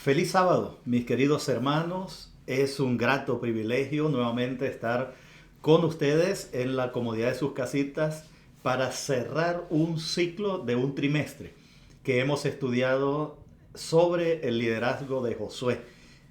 Feliz sábado, mis queridos hermanos. Es un grato privilegio nuevamente estar con ustedes en la comodidad de sus casitas para cerrar un ciclo de un trimestre que hemos estudiado sobre el liderazgo de Josué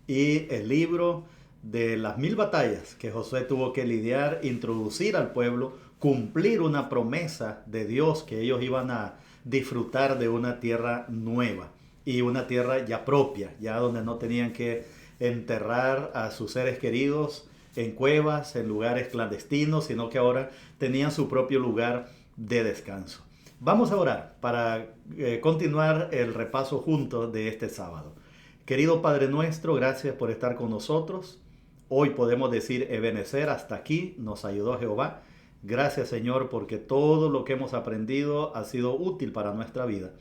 y el libro de las 1000 batallas que Josué tuvo que lidiar, introducir al pueblo, cumplir una promesa de Dios que ellos iban a disfrutar de una tierra nueva y una tierra ya propia, ya donde no tenían que enterrar a sus seres queridos en cuevas, en lugares clandestinos, sino que ahora tenían su propio lugar de descanso. Vamos a orar para continuar el repaso juntos de este sábado. Querido Padre nuestro, gracias por estar con nosotros. Hoy podemos decir Ebenecer, hasta aquí nos ayudó Jehová. Gracias Señor porque todo lo que hemos aprendido ha sido útil para nuestra vida.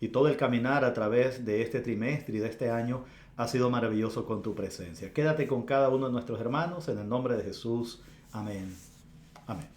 Y todo el caminar a través de este trimestre y de este año ha sido maravilloso con tu presencia. Quédate con cada uno de nuestros hermanos en el nombre de Jesús. Amén. Amén.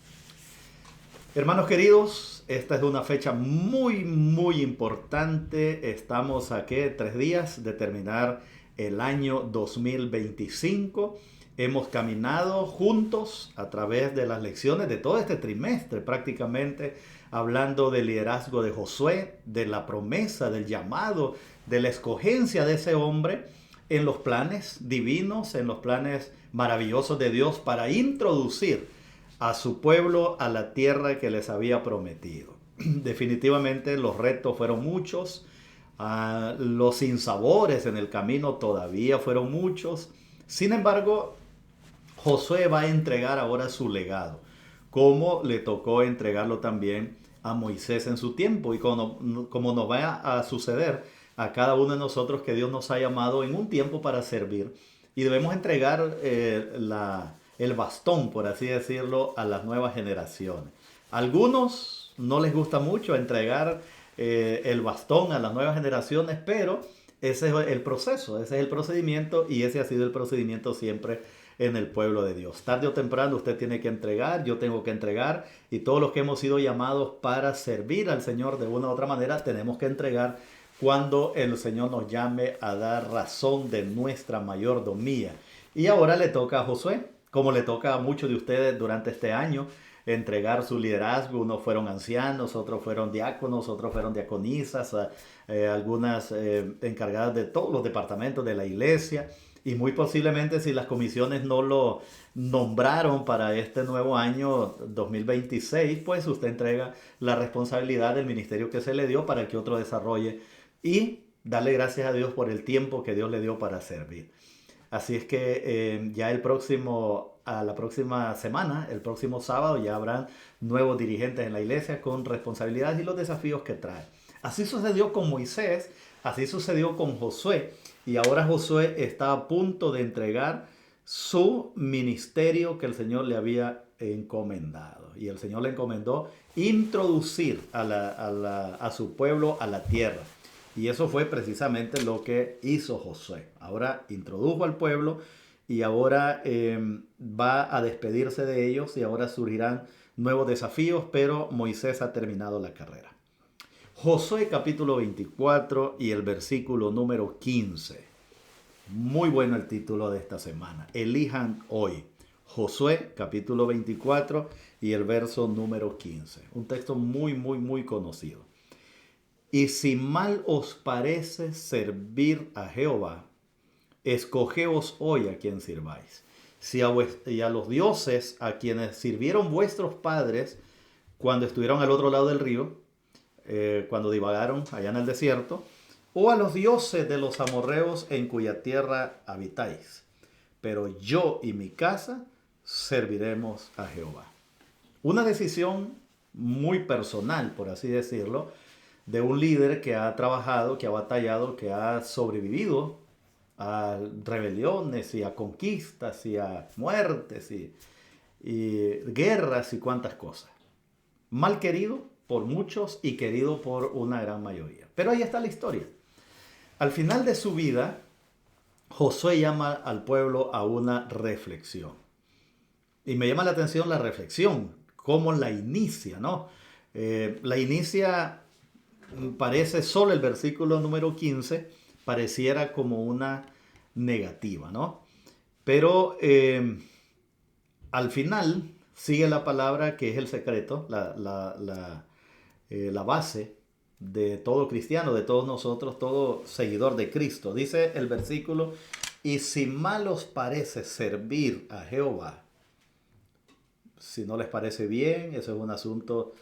Hermanos queridos, esta es una fecha muy importante. Estamos a 3 días de terminar el año 2025. Hemos caminado juntos a través de las lecciones de todo este trimestre prácticamente, hablando del liderazgo de Josué, de la promesa, del llamado, de la escogencia de ese hombre en los planes divinos, en los planes maravillosos de Dios para introducir a su pueblo a la tierra que les había prometido. Definitivamente los retos fueron muchos, los sinsabores en el camino todavía fueron muchos. Sin embargo, Josué va a entregar ahora su legado, como le tocó entregarlo también a Moisés en su tiempo y como nos va a suceder a cada uno de nosotros que Dios nos ha llamado en un tiempo para servir y debemos entregar el bastón, por así decirlo, a las nuevas generaciones. A algunos no les gusta mucho entregar el bastón a las nuevas generaciones, pero ese es el proceso, ese es el procedimiento y ese ha sido el procedimiento siempre en el pueblo de Dios. Tarde o temprano usted tiene que entregar, yo tengo que entregar y todos los que hemos sido llamados para servir al Señor de una u otra manera tenemos que entregar cuando el Señor nos llame a dar razón de nuestra mayordomía. Y ahora le toca a Josué, como le toca a muchos de ustedes durante este año, entregar su liderazgo. Unos fueron ancianos, otros fueron diáconos, otros fueron diaconisas, algunas encargadas de todos los departamentos de la iglesia. Y muy posiblemente si las comisiones no lo nombraron para este nuevo año 2026, pues usted entrega la responsabilidad del ministerio que se le dio para que otro desarrolle y darle gracias a Dios por el tiempo que Dios le dio para servir. Así es que ya a la próxima semana, el próximo sábado, ya habrán nuevos dirigentes en la iglesia con responsabilidades y los desafíos que trae. Así sucedió con Moisés, así sucedió con Josué. Y ahora Josué está a punto de entregar su ministerio que el Señor le había encomendado. Y el Señor le encomendó introducir a su pueblo a la tierra. Y eso fue precisamente lo que hizo Josué. Ahora introdujo al pueblo y ahora va a despedirse de ellos y ahora surgirán nuevos desafíos, pero Moisés ha terminado la carrera. Josué capítulo 24 y el versículo número 15. Muy bueno el título de esta semana. Elijan hoy. Josué capítulo 24 y el verso número 15. Un texto muy conocido. Y si mal os parece servir a Jehová, escogeos hoy a quien sirváis. Si a los dioses a quienes sirvieron vuestros padres cuando estuvieron al otro lado del río, cuando divagaron allá en el desierto, o a los dioses de los amorreos en cuya tierra habitáis. Pero yo y mi casa serviremos a Jehová. Una decisión muy personal, por así decirlo, de un líder que ha trabajado, que ha batallado, que ha sobrevivido a rebeliones y a conquistas y a muertes y guerras y cuantas cosas. Mal querido por muchos y querido por una gran mayoría. Pero ahí está la historia. Al final de su vida, Josué llama al pueblo a una reflexión. Y me llama la atención la reflexión, cómo la inicia, ¿no? La inicia, parece solo el versículo número 15, pareciera como una negativa, ¿no? Pero al final sigue la palabra que es el secreto, la base de todo cristiano, de todos nosotros, todo seguidor de Cristo. Dice el versículo, y si mal os parece servir a Jehová, si no les parece bien, eso es un asunto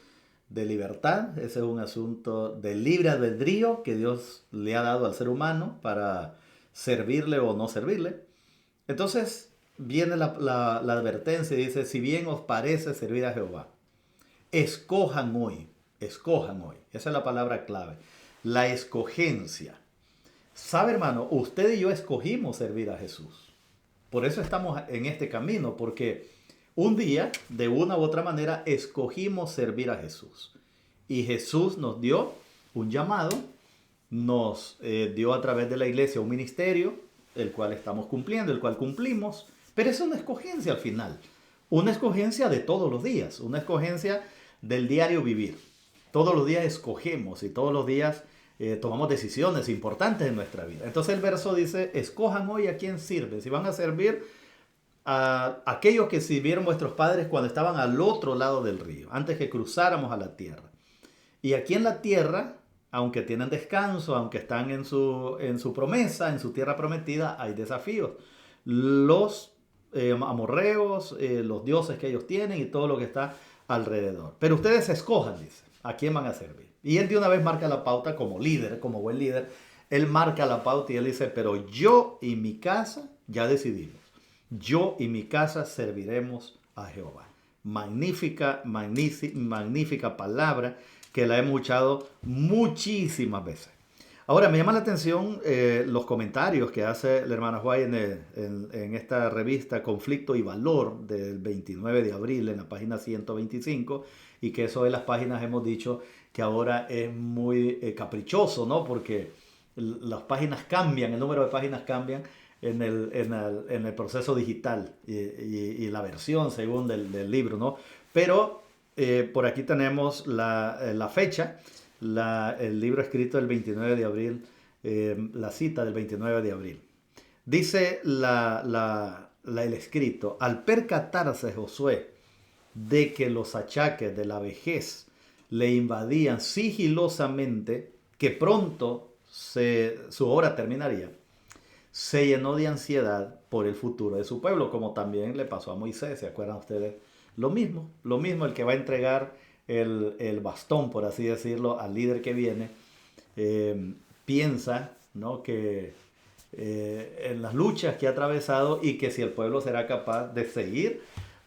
de libertad, ese es un asunto de libre albedrío que Dios le ha dado al ser humano para servirle o no servirle. Entonces viene la advertencia y dice, si bien os parece servir a Jehová, escojan hoy, escojan hoy. Esa es la palabra clave, la escogencia. ¿Sabe, hermano? Usted y yo escogimos servir a Jesús. Por eso estamos en este camino, porque un día, de una u otra manera, escogimos servir a Jesús. Y Jesús nos dio un llamado, nos dio a través de la iglesia un ministerio, el cual estamos cumpliendo, el cual cumplimos, pero es una escogencia al final. Una escogencia de todos los días, una escogencia del diario vivir. Todos los días escogemos y todos los días tomamos decisiones importantes en nuestra vida. Entonces el verso dice, escojan hoy a quién sirven. Si van a servir a aquellos que sirvieron vuestros padres cuando estaban al otro lado del río, antes que cruzáramos a la tierra. Y aquí en la tierra, aunque tienen descanso, aunque están en su promesa, en su tierra prometida, hay desafíos. Los amorreos, los dioses que ellos tienen y todo lo que está alrededor. Pero ustedes escojan, dice, a quién van a servir. Y él de una vez marca la pauta como líder, como buen líder. Él marca la pauta y él dice, pero yo y mi casa ya decidimos. Yo y mi casa serviremos a Jehová. Magnífica, magnífica palabra que la hemos escuchado muchísimas veces. Ahora, me llama la atención los comentarios que hace la hermana White en esta revista Conflicto y Valor del 29 de abril en la página 125, y que eso de las páginas hemos dicho que ahora es muy caprichoso, ¿no? Porque las páginas cambian, el número de páginas cambian en el proceso digital y la versión según del libro, ¿no? Pero por aquí tenemos la fecha, el libro escrito el 29 de abril, la cita del 29 de abril. Dice el escrito, al percatarse Josué de que los achaques de la vejez le invadían sigilosamente, que pronto su obra terminaría, se llenó de ansiedad por el futuro de su pueblo, como también le pasó a Moisés. ¿Se acuerdan ustedes? Lo mismo, el que va a entregar el bastón, por así decirlo, al líder que viene, piensa, ¿no?, que en las luchas que ha atravesado y que si el pueblo será capaz de seguir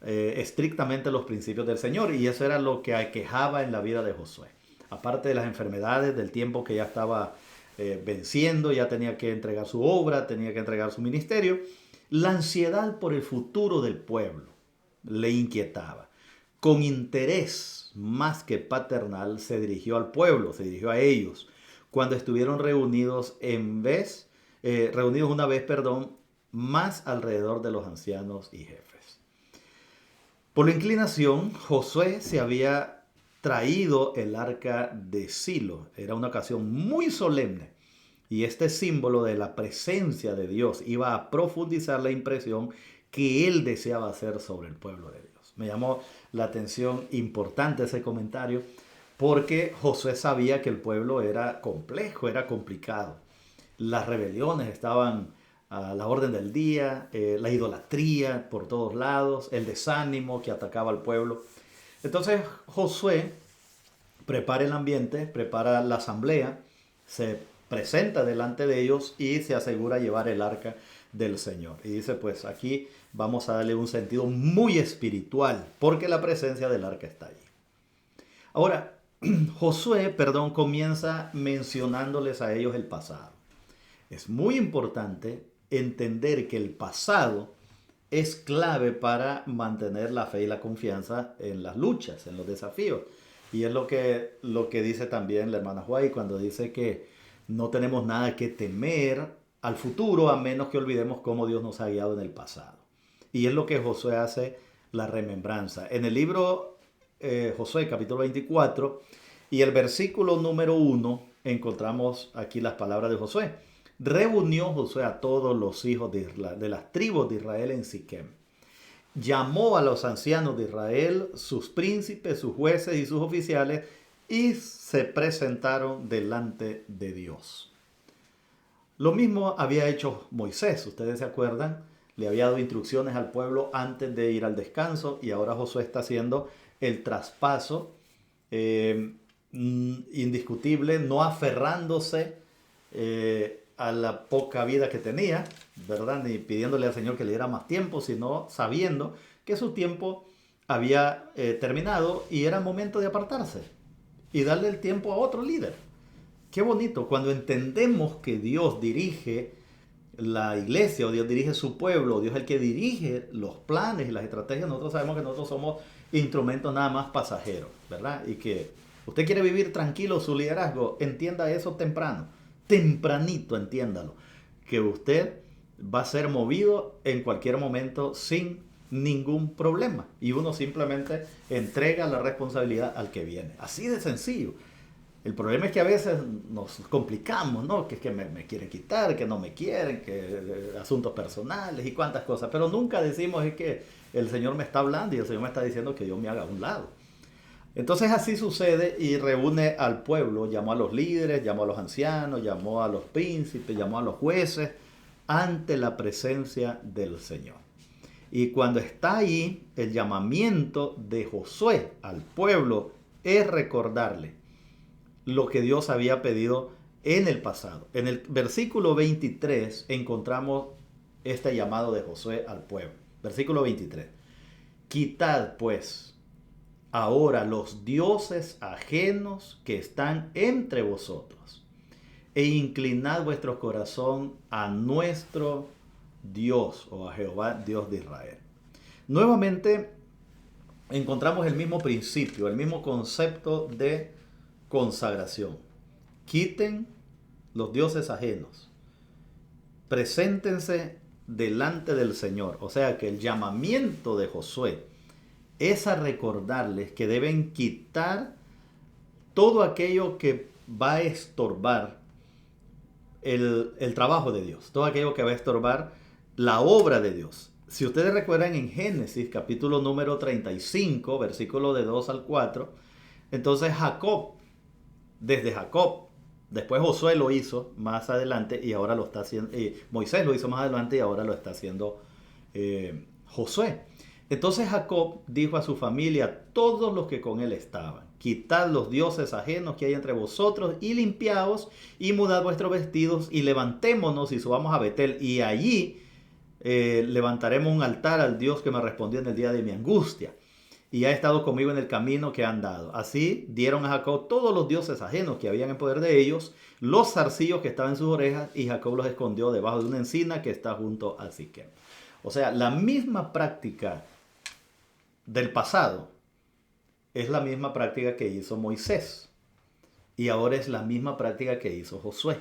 estrictamente los principios del Señor. Y eso era lo que aquejaba en la vida de Josué. Aparte de las enfermedades, del tiempo que ya estaba venciendo, ya tenía que entregar su obra, tenía que entregar su ministerio, la ansiedad por el futuro del pueblo le inquietaba. Con interés más que paternal se dirigió al pueblo, se dirigió a ellos, cuando estuvieron reunidos una vez, más alrededor de los ancianos y jefes. Por la inclinación, Josué se había traído el arca de Silo. Era una ocasión muy solemne y este símbolo de la presencia de Dios iba a profundizar la impresión que él deseaba hacer sobre el pueblo de Dios. Me llamó la atención importante ese comentario, porque Josué sabía que el pueblo era complejo, era complicado. Las rebeliones estaban a la orden del día, la idolatría por todos lados, el desánimo que atacaba al pueblo. Entonces Josué prepara el ambiente, prepara la asamblea, se presenta delante de ellos y se asegura llevar el arca del Señor. Y dice, pues aquí vamos a darle un sentido muy espiritual, porque la presencia del arca está allí. Ahora, Josué, comienza mencionándoles a ellos el pasado. Es muy importante entender que el pasado es clave para mantener la fe y la confianza en las luchas, en los desafíos. Y es lo que dice también la hermana White cuando dice que no tenemos nada que temer al futuro, a menos que olvidemos cómo Dios nos ha guiado en el pasado. Y es lo que Josué hace, la remembranza. En el libro Josué, capítulo 24, y el versículo número 1, encontramos aquí las palabras de Josué. reunió Josué a todos los hijos de las tribus de Israel en Siquem. Llamó a los ancianos de Israel, sus príncipes, sus jueces y sus oficiales, y se presentaron delante de Dios. Lo mismo había hecho Moisés, ustedes se acuerdan, le había dado instrucciones al pueblo antes de ir al descanso, y ahora Josué está haciendo el traspaso indiscutible, no aferrándose a la poca vida que tenía, ¿verdad? Ni pidiéndole al Señor que le diera más tiempo, sino sabiendo que su tiempo había terminado y era momento de apartarse y darle el tiempo a otro líder. Qué bonito, cuando entendemos que Dios dirige la iglesia, o Dios dirige su pueblo, o Dios es el que dirige los planes y las estrategias, nosotros sabemos que nosotros somos instrumentos nada más pasajeros, ¿verdad? Y que usted quiere vivir tranquilo su liderazgo, entienda eso temprano, tempranito entiéndalo, que usted va a ser movido en cualquier momento sin ningún problema, y uno simplemente entrega la responsabilidad al que viene, así de sencillo. El problema es que a veces nos complicamos, ¿no? Que es que me quieren quitar, que no me quieren, que asuntos personales y cuantas cosas. Pero nunca decimos es que el Señor me está hablando y el Señor me está diciendo que yo me haga a un lado. Entonces así sucede y reúne al pueblo, llamó a los líderes, llamó a los ancianos, llamó a los príncipes, llamó a los jueces ante la presencia del Señor. Y cuando está ahí, el llamamiento de Josué al pueblo es recordarle lo que Dios había pedido en el pasado. En el versículo 23 encontramos este llamado de Josué al pueblo. Versículo 23. Quitad pues ahora los dioses ajenos que están entre vosotros e inclinad vuestro corazón a nuestro Dios, o a Jehová, Dios de Israel. Nuevamente encontramos el mismo principio, el mismo concepto de consagración. Quiten los dioses ajenos. Preséntense delante del Señor. O sea que el llamamiento de Josué es a recordarles que deben quitar todo aquello que va a estorbar el trabajo de Dios, todo aquello que va a estorbar la obra de Dios. Si ustedes recuerdan en Génesis capítulo número 35, versículo de 2 al 4, entonces desde Jacob, después Josué lo hizo más adelante y ahora lo está haciendo, Moisés lo hizo más adelante y ahora lo está haciendo Josué. Entonces Jacob dijo a su familia, todos los que con él estaban, quitad los dioses ajenos que hay entre vosotros y limpiaos y mudad vuestros vestidos y levantémonos y subamos a Betel y allí levantaremos un altar al Dios que me respondió en el día de mi angustia y ha estado conmigo en el camino que han dado. Así dieron a Jacob todos los dioses ajenos que habían en poder de ellos, los zarcillos que estaban en sus orejas, y Jacob los escondió debajo de una encina que está junto a Siquem. O sea, la misma práctica del pasado es la misma práctica que hizo Moisés. Y ahora es la misma práctica que hizo Josué.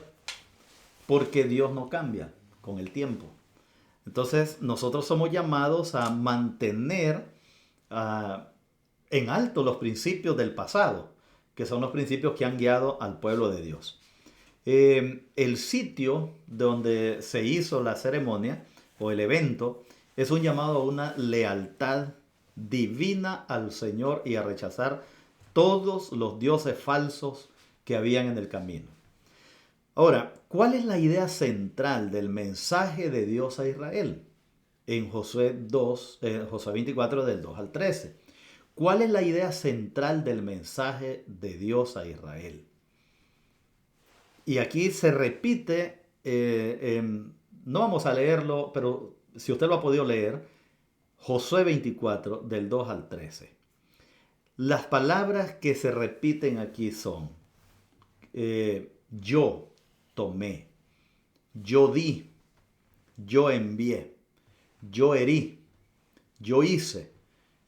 Porque Dios no cambia con el tiempo. Entonces, nosotros somos llamados a mantener en alto los principios del pasado, que son los principios que han guiado al pueblo de Dios. El sitio donde se hizo la ceremonia o el evento es un llamado a una lealtad divina al Señor y a rechazar todos los dioses falsos que habían en el camino. Ahora, ¿cuál es la idea central del mensaje de Dios a Israel? En Josué 24 del 2 al 13. ¿Cuál es la idea central del mensaje de Dios a Israel? Y aquí se repite, no vamos a leerlo, pero si usted lo ha podido leer, Josué 24 del 2 al 13. Las palabras que se repiten aquí son, yo tomé, yo di, yo envié, yo herí, yo hice,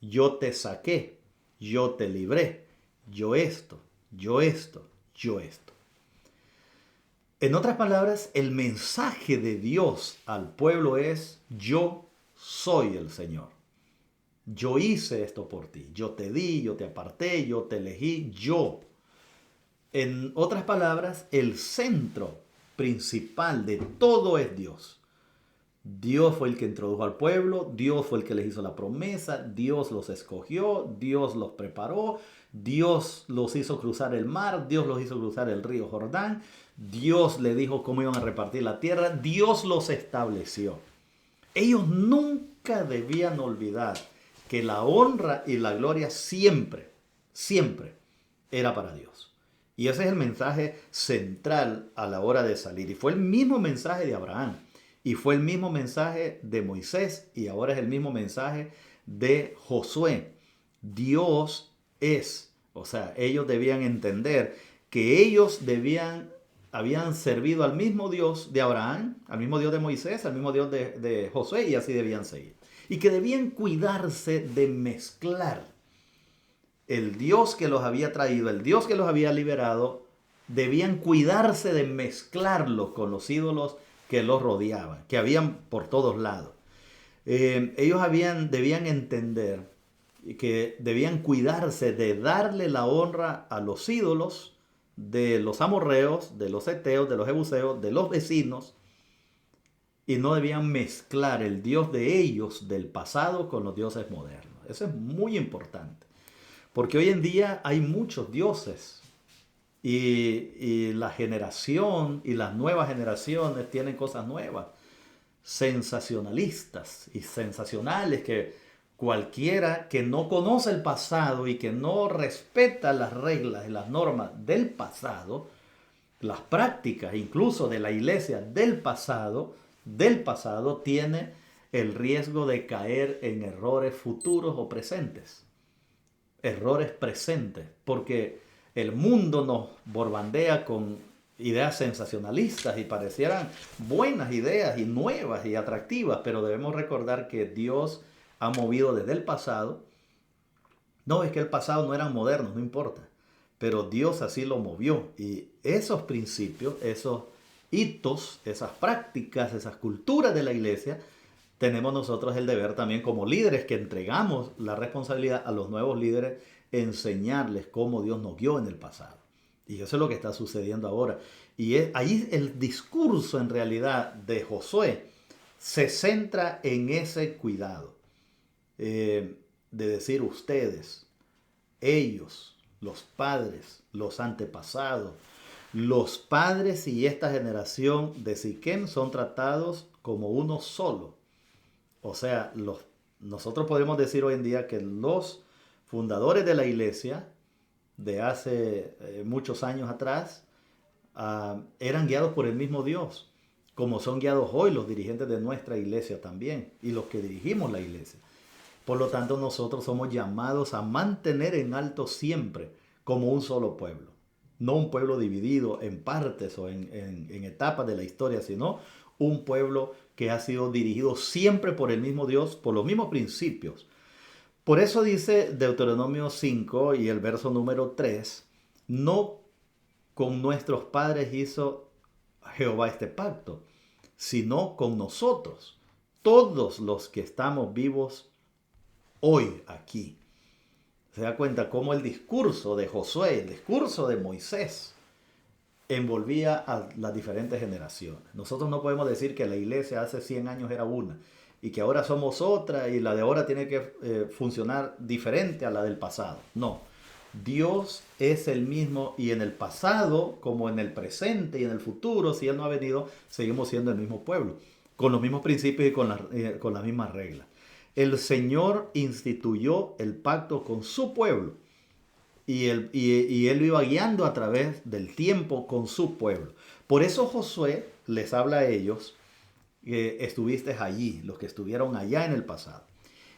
yo te saqué, yo te libré, yo esto, yo esto, yo esto. En otras palabras, el mensaje de Dios al pueblo es, yo soy el Señor. Yo hice esto por ti, yo te di, yo te aparté, yo te elegí, yo. En otras palabras, el centro principal de todo es Dios. Dios fue el que introdujo al pueblo, Dios fue el que les hizo la promesa, Dios los escogió, Dios los preparó, Dios los hizo cruzar el mar, Dios los hizo cruzar el río Jordán, Dios le dijo cómo iban a repartir la tierra, Dios los estableció. Ellos nunca debían olvidar que la honra y la gloria siempre, siempre era para Dios. Y ese es el mensaje central a la hora de salir. Y fue el mismo mensaje de Abraham. Y fue el mismo mensaje de Moisés. Y ahora es el mismo mensaje de Josué. Dios es. O sea, ellos debían entender que ellos habían servido al mismo Dios de Abraham, al mismo Dios de Moisés, al mismo Dios de Josué. Y así debían seguir. Y que debían cuidarse de mezclar el Dios que los había traído, el Dios que los había liberado, debían cuidarse de mezclarlos con los ídolos que los rodeaban, que habían por todos lados. Ellos debían entender que debían cuidarse de darle la honra a los ídolos de los amorreos, de los heteos, de los jebuseos, de los vecinos, y no debían mezclar el Dios de ellos del pasado con los dioses modernos. Eso es muy importante. Porque hoy en día hay muchos dioses y la generación y las nuevas generaciones tienen cosas nuevas, sensacionalistas y sensacionales, que cualquiera que no conoce el pasado y que no respeta las reglas y las normas del pasado, las prácticas incluso de la iglesia del pasado, tiene el riesgo de caer en errores futuros o presentes. Errores presentes, porque el mundo nos bombardea con ideas sensacionalistas y parecieran buenas ideas y nuevas y atractivas, pero debemos recordar que Dios ha movido desde el pasado. No, es que el pasado no eran modernos, no importa, pero Dios así lo movió, y esos principios, esos hitos, esas prácticas, esas culturas de la iglesia, tenemos nosotros el deber también como líderes, que entregamos la responsabilidad a los nuevos líderes, enseñarles cómo Dios nos guió en el pasado. Y eso es lo que está sucediendo ahora. Y ahí el discurso en realidad de Josué se centra en ese cuidado. De decir ustedes, ellos, los padres, los antepasados, los padres y esta generación de Siquem son tratados como uno solo. O sea, nosotros podemos decir hoy en día que los fundadores de la iglesia de hace muchos años atrás eran guiados por el mismo Dios, como son guiados hoy los dirigentes de nuestra iglesia también, y los que dirigimos la iglesia. Por lo tanto, nosotros somos llamados a mantener en alto siempre como un solo pueblo. No un pueblo dividido en partes o en etapas de la historia, sino un pueblo que ha sido dirigido siempre por el mismo Dios, por los mismos principios. Por eso dice Deuteronomio 5 y el verso número 3, no con nuestros padres hizo Jehová este pacto, sino con nosotros, todos los que estamos vivos hoy aquí. Se da cuenta cómo el discurso de Josué, el discurso de Moisés, envolvía a las diferentes generaciones. Nosotros no podemos decir que la iglesia hace 100 años era una y que ahora somos otra y la de ahora tiene que funcionar diferente a la del pasado. No, Dios es el mismo, y en el pasado como en el presente y en el futuro, si Él no ha venido, seguimos siendo el mismo pueblo, con los mismos principios y con las mismas reglas. El Señor instituyó el pacto con su pueblo. Y él lo iba guiando a través del tiempo con su pueblo. Por eso Josué les habla a ellos, que estuviste allí, los que estuvieron allá en el pasado.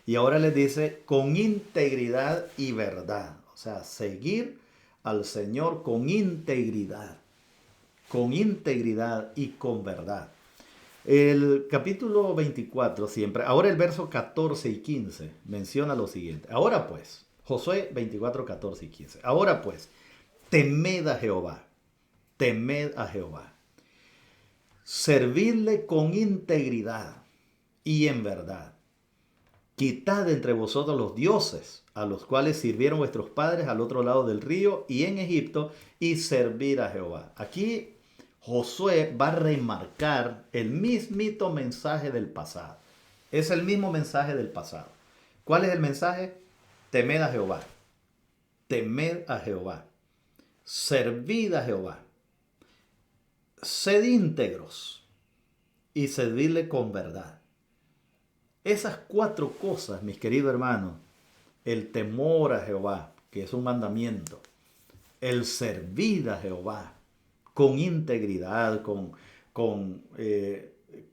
Y ahora les dice, con integridad y verdad. O sea, seguir al Señor con integridad y con verdad. El capítulo 24 siempre, ahora el verso 14 y 15 menciona lo siguiente. Ahora pues, Josué 24, 14 y 15. Ahora pues, temed a Jehová. Servidle con integridad y en verdad. Quitad entre vosotros los dioses a los cuales sirvieron vuestros padres al otro lado del río y en Egipto, y servir a Jehová. Aquí Josué va a remarcar el mismito mensaje del pasado. Es el mismo mensaje del pasado. ¿Cuál es el mensaje? Temed a Jehová. Temed a Jehová. Servid a Jehová. Sed íntegros y servidle con verdad. Esas 4 cosas, mis queridos hermanos, el temor a Jehová, que es un mandamiento, el servir a Jehová con integridad, con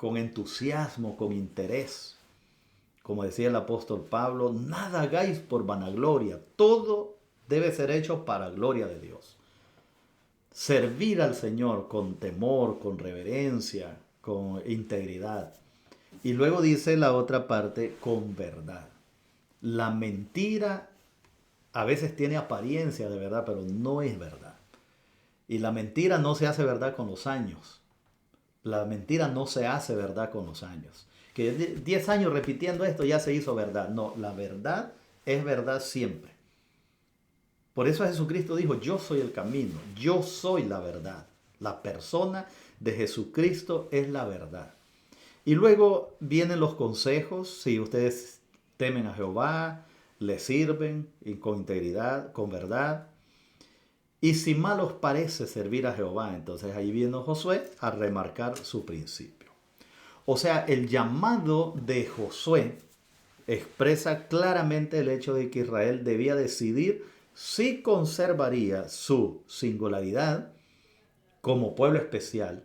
entusiasmo, con interés. Como decía el apóstol Pablo, nada hagáis por vanagloria, todo debe ser hecho para gloria de Dios. Servir al Señor con temor, con reverencia, con integridad. Y luego dice la otra parte, con verdad. La mentira a veces tiene apariencia de verdad, pero no es verdad. Y la mentira no se hace verdad con los años. La mentira no se hace verdad con los años. Que 10 años repitiendo esto ya se hizo verdad. No, la verdad es verdad siempre. Por eso Jesucristo dijo, yo soy el camino, yo soy la verdad. La persona de Jesucristo es la verdad. Y luego vienen los consejos, si ustedes temen a Jehová, le sirven y con integridad, con verdad. Y si mal os parece servir a Jehová, entonces ahí viene Josué a remarcar su principio. O sea, el llamado de Josué expresa claramente el hecho de que Israel debía decidir si conservaría su singularidad como pueblo especial,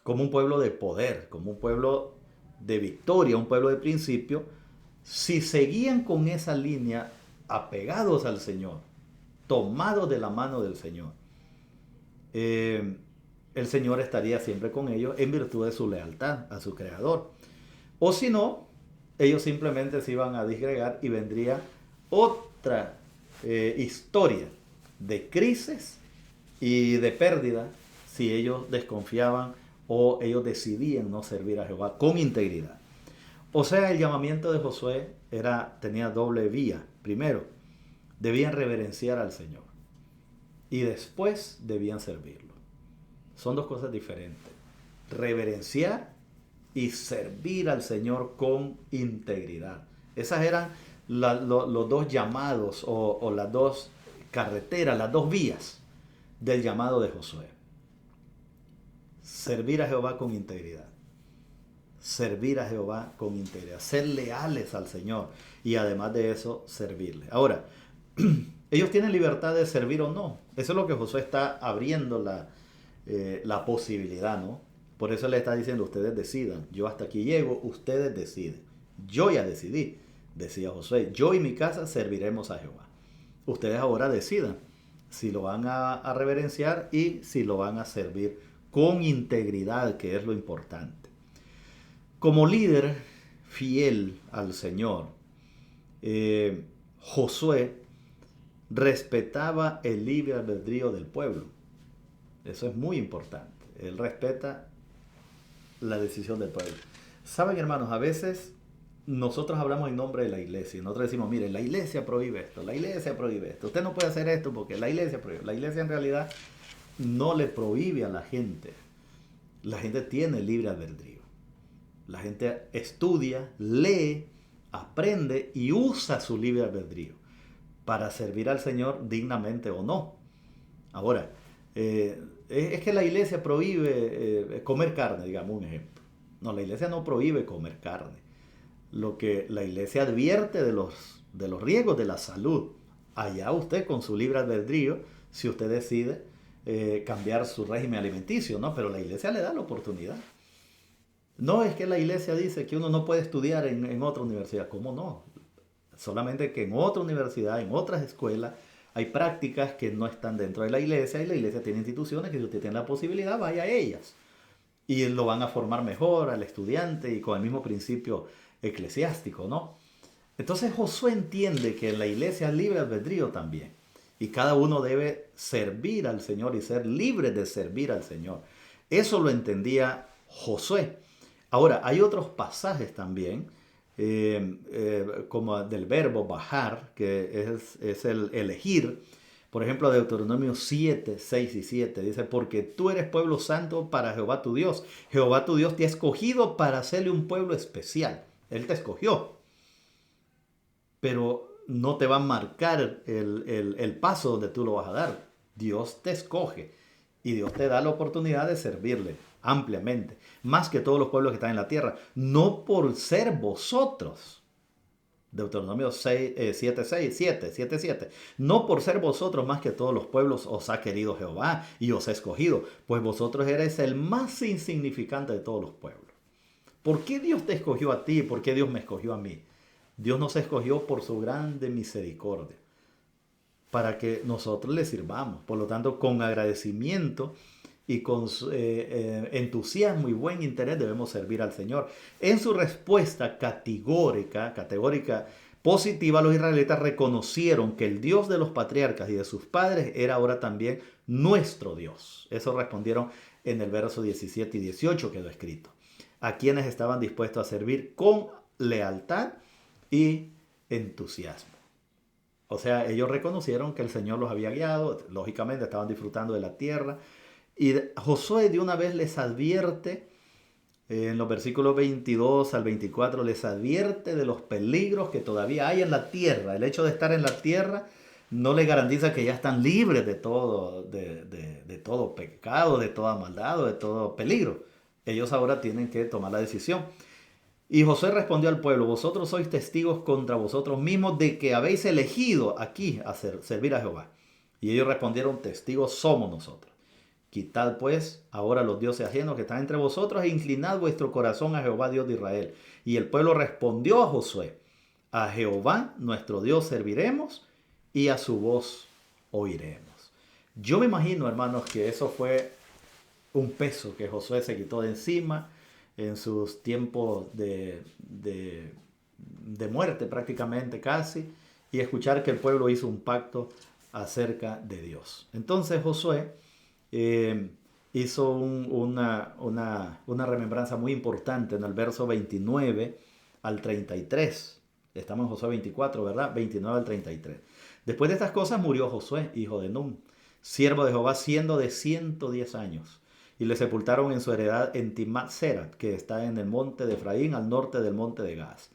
como un pueblo de poder, como un pueblo de victoria, un pueblo de principio, si seguían con esa línea apegados al Señor, tomados de la mano del Señor, el Señor estaría siempre con ellos en virtud de su lealtad a su Creador. O si no, ellos simplemente se iban a disgregar y vendría otra historia de crisis y de pérdida si ellos desconfiaban o ellos decidían no servir a Jehová con integridad. O sea, el llamamiento de Josué tenía doble vía. Primero, debían reverenciar al Señor y después debían servirlo. Son 2 cosas diferentes. Reverenciar y servir al Señor con integridad. Esas eran los 2 llamados o las 2 carreteras, las 2 vías del llamado de Josué. Servir a Jehová con integridad. Servir a Jehová con integridad. Ser leales al Señor y además de eso servirle. Ahora, ellos tienen libertad de servir o no. Eso es lo que Josué está abriendo la posibilidad, ¿no? Por eso le está diciendo, ustedes decidan. Yo hasta aquí llego, ustedes deciden. Yo ya decidí, decía Josué. Yo y mi casa serviremos a Jehová. Ustedes ahora decidan si lo van a reverenciar y si lo van a servir con integridad, que es lo importante. Como líder fiel al Señor, Josué respetaba el libre albedrío del pueblo. Eso es muy importante. Él respeta la decisión del pueblo. Saben, hermanos, a veces nosotros hablamos en nombre de la iglesia. Nosotros decimos, mire, la iglesia prohíbe esto, la iglesia prohíbe esto. Usted no puede hacer esto porque la iglesia prohíbe. La iglesia en realidad no le prohíbe a la gente. La gente tiene libre albedrío. La gente estudia, lee, aprende y usa su libre albedrío para servir al Señor dignamente o no. Ahora, es que la iglesia prohíbe comer carne, digamos un ejemplo. No, la iglesia no prohíbe comer carne. Lo que la iglesia advierte de los riesgos de la salud. Allá usted con su libre albedrío, si usted decide cambiar su régimen alimenticio, ¿no? Pero la iglesia le da la oportunidad. No es que la iglesia dice que uno no puede estudiar en otra universidad. ¿Cómo no? Solamente que en otra universidad, en otras escuelas, hay prácticas que no están dentro de la iglesia y la iglesia tiene instituciones que si usted tiene la posibilidad, vaya a ellas. Y lo van a formar mejor al estudiante y con el mismo principio eclesiástico, ¿no? Entonces Josué entiende que en la iglesia es libre albedrío también. Y cada uno debe servir al Señor y ser libre de servir al Señor. Eso lo entendía Josué. Ahora, hay otros pasajes también, como del verbo bajar, que es el elegir. Por ejemplo, Deuteronomio 7, 6 y 7 dice, porque tú eres pueblo santo para Jehová tu Dios. Jehová tu Dios te ha escogido para hacerle un pueblo especial. Él te escogió, pero no te va a marcar el paso donde tú lo vas a dar. Dios te escoge y Dios te da la oportunidad de servirle ampliamente, más que todos los pueblos que están en la tierra, no por ser vosotros. Deuteronomio 6, 7, 6, 7, 7, 7. No por ser vosotros más que todos los pueblos os ha querido Jehová y os ha escogido, pues vosotros eres el más insignificante de todos los pueblos. ¿Por qué Dios te escogió a ti? ¿Por qué Dios me escogió a mí? Dios nos escogió por su grande misericordia, para que nosotros le sirvamos. Por lo tanto, con agradecimiento y con entusiasmo y buen interés debemos servir al Señor. En su respuesta categórica, positiva, los israelitas reconocieron que el Dios de los patriarcas y de sus padres era ahora también nuestro Dios. Eso respondieron en el verso 17 y 18 quedó escrito. A quienes estaban dispuestos a servir con lealtad y entusiasmo. O sea, ellos reconocieron que el Señor los había guiado, lógicamente estaban disfrutando de la tierra. Y Josué de una vez les advierte, en los versículos 22 al 24, les advierte de los peligros que todavía hay en la tierra. El hecho de estar en la tierra no les garantiza que ya están libres de todo, de todo pecado, de toda maldad, de todo peligro. Ellos ahora tienen que tomar la decisión. Y Josué respondió al pueblo, vosotros sois testigos contra vosotros mismos de que habéis elegido aquí a servir a Jehová. Y ellos respondieron, testigos somos nosotros. Quitad pues ahora los dioses ajenos que están entre vosotros e inclinad vuestro corazón a Jehová Dios de Israel. Y el pueblo respondió a Josué, a Jehová nuestro Dios serviremos y a su voz oiremos. Yo me imagino, hermanos, que eso fue un peso que Josué se quitó de encima en sus tiempos de muerte prácticamente casi, y escuchar que el pueblo hizo un pacto acerca de Dios. Entonces Josué hizo una remembranza muy importante en el verso 29 al 33. Estamos en Josué 24, ¿verdad? 29 al 33. Después de estas cosas murió Josué, hijo de Nun, siervo de Jehová, siendo de 110 años. Y le sepultaron en su heredad en Timnat-Serat, que está en el monte de Efraín, al norte del monte de Gaz.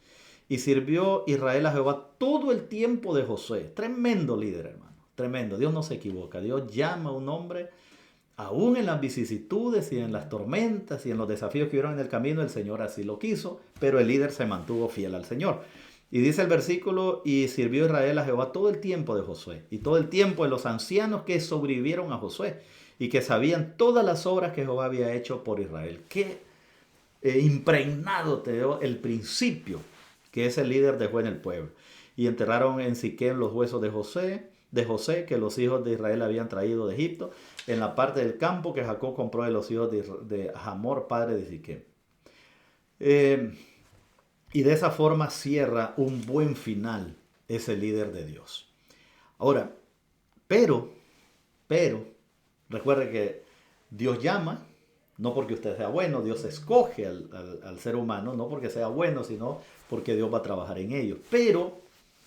Y sirvió Israel a Jehová todo el tiempo de Josué. Tremendo líder, hermano. Tremendo. Dios no se equivoca. Dios llama a un hombre, aún en las vicisitudes y en las tormentas y en los desafíos que hubieron en el camino, el Señor así lo quiso, pero el líder se mantuvo fiel al Señor. Y dice el versículo, y sirvió Israel a Jehová todo el tiempo de Josué, y todo el tiempo de los ancianos que sobrevivieron a Josué, y que sabían todas las obras que Jehová había hecho por Israel. Qué impregnado te dio el principio que ese líder dejó en el pueblo. Y enterraron en Siquem los huesos de José, que los hijos de Israel habían traído de Egipto, en la parte del campo que Jacob compró de los hijos de Hamor, padre de Siquem. Y de esa forma cierra un buen final ese líder de Dios. Ahora, pero, recuerde que Dios llama, no porque usted sea bueno, Dios escoge al ser humano, no porque sea bueno, sino porque Dios va a trabajar en ellos. Pero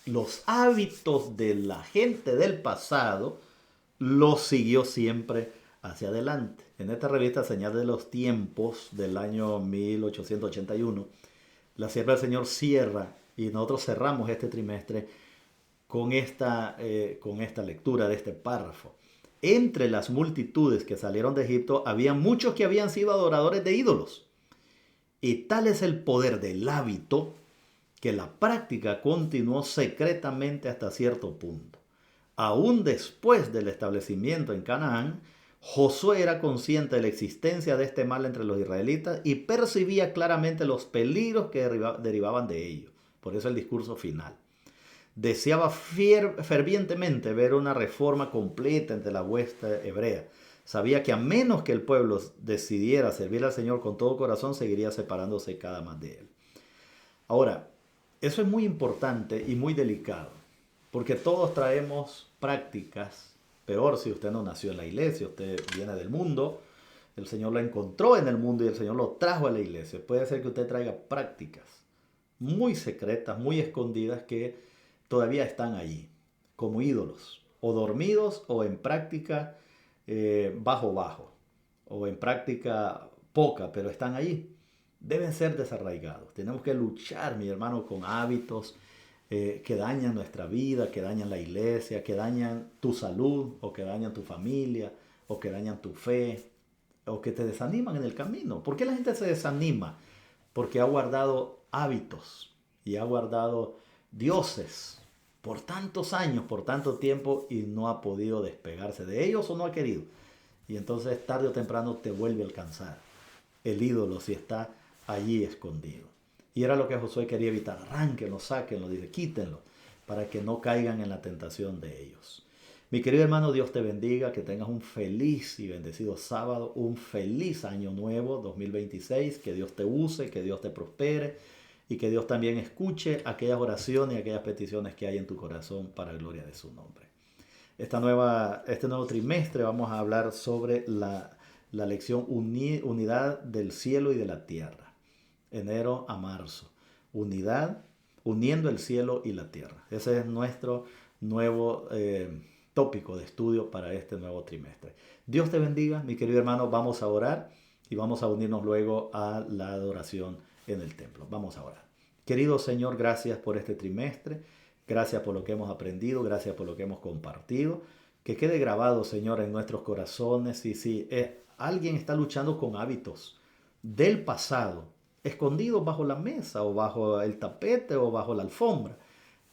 los hábitos de la gente del pasado los siguió siempre hacia adelante. En esta revista Señal de los Tiempos del año 1881, la sierva del Señor cierra, y nosotros cerramos este trimestre con esta lectura de este párrafo. Entre las multitudes que salieron de Egipto, había muchos que habían sido adoradores de ídolos. Y tal es el poder del hábito que la práctica continuó secretamente hasta cierto punto. Aún después del establecimiento en Canaán, Josué era consciente de la existencia de este mal entre los israelitas y percibía claramente los peligros que derivaban de ello. Por eso el discurso final. Deseaba fervientemente ver una reforma completa entre la hueste hebrea. Sabía que a menos que el pueblo decidiera servir al Señor con todo corazón, seguiría separándose cada más de él. Ahora, eso es muy importante y muy delicado, porque todos traemos prácticas. Peor si usted no nació en la iglesia, usted viene del mundo, el Señor lo encontró en el mundo y el Señor lo trajo a la iglesia. Puede ser que usted traiga prácticas muy secretas, muy escondidas, que todavía están allí, como ídolos, o dormidos o en práctica bajo, o en práctica poca, pero están allí. Deben ser desarraigados. Tenemos que luchar, mi hermano, con hábitos que dañan nuestra vida, que dañan la iglesia, que dañan tu salud, o que dañan tu familia, o que dañan tu fe, o que te desaniman en el camino. ¿Por qué la gente se desanima? Porque ha guardado hábitos y ha guardado dioses por tantos años, por tanto tiempo, y no ha podido despegarse de ellos o no ha querido. Y entonces tarde o temprano te vuelve a alcanzar el ídolo si está allí escondido. Y era lo que Josué quería evitar. Arránquenlo, sáquenlo, dice, quítenlo, para que no caigan en la tentación de ellos. Mi querido hermano, Dios te bendiga, que tengas un feliz y bendecido sábado, un feliz año nuevo 2026, que Dios te use, que Dios te prospere y que Dios también escuche aquellas oraciones y aquellas peticiones que hay en tu corazón para la gloria de su nombre. Este nuevo trimestre vamos a hablar sobre la lección unidad del cielo y de la tierra. Enero a marzo. Unidad, uniendo el cielo y la tierra. Ese es nuestro nuevo tópico de estudio para este nuevo trimestre. Dios te bendiga, mi querido hermano. Vamos a orar y vamos a unirnos luego a la adoración en el templo. Vamos a orar. Querido Señor, gracias por este trimestre. Gracias por lo que hemos aprendido, gracias por lo que hemos compartido. Que quede grabado, Señor, en nuestros corazones. Y si alguien está luchando con hábitos del pasado, escondidos bajo la mesa o bajo el tapete o bajo la alfombra,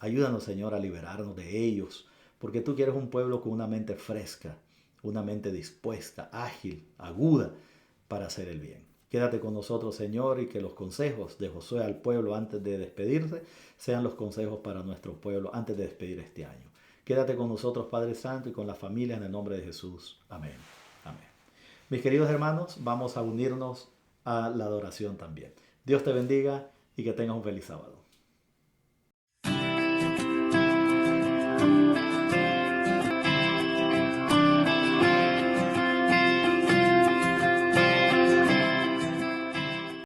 ayúdanos, Señor, a liberarnos de ellos. Porque tú quieres un pueblo con una mente fresca, una mente dispuesta, ágil, aguda para hacer el bien. Quédate con nosotros, Señor, y que los consejos de Josué al pueblo antes de despedirse sean los consejos para nuestro pueblo antes de despedir este año. Quédate con nosotros, Padre Santo, y con las familias en el nombre de Jesús. Amén. Amén. Mis queridos hermanos, vamos a unirnos a la adoración también. Dios te bendiga y que tengas un feliz sábado.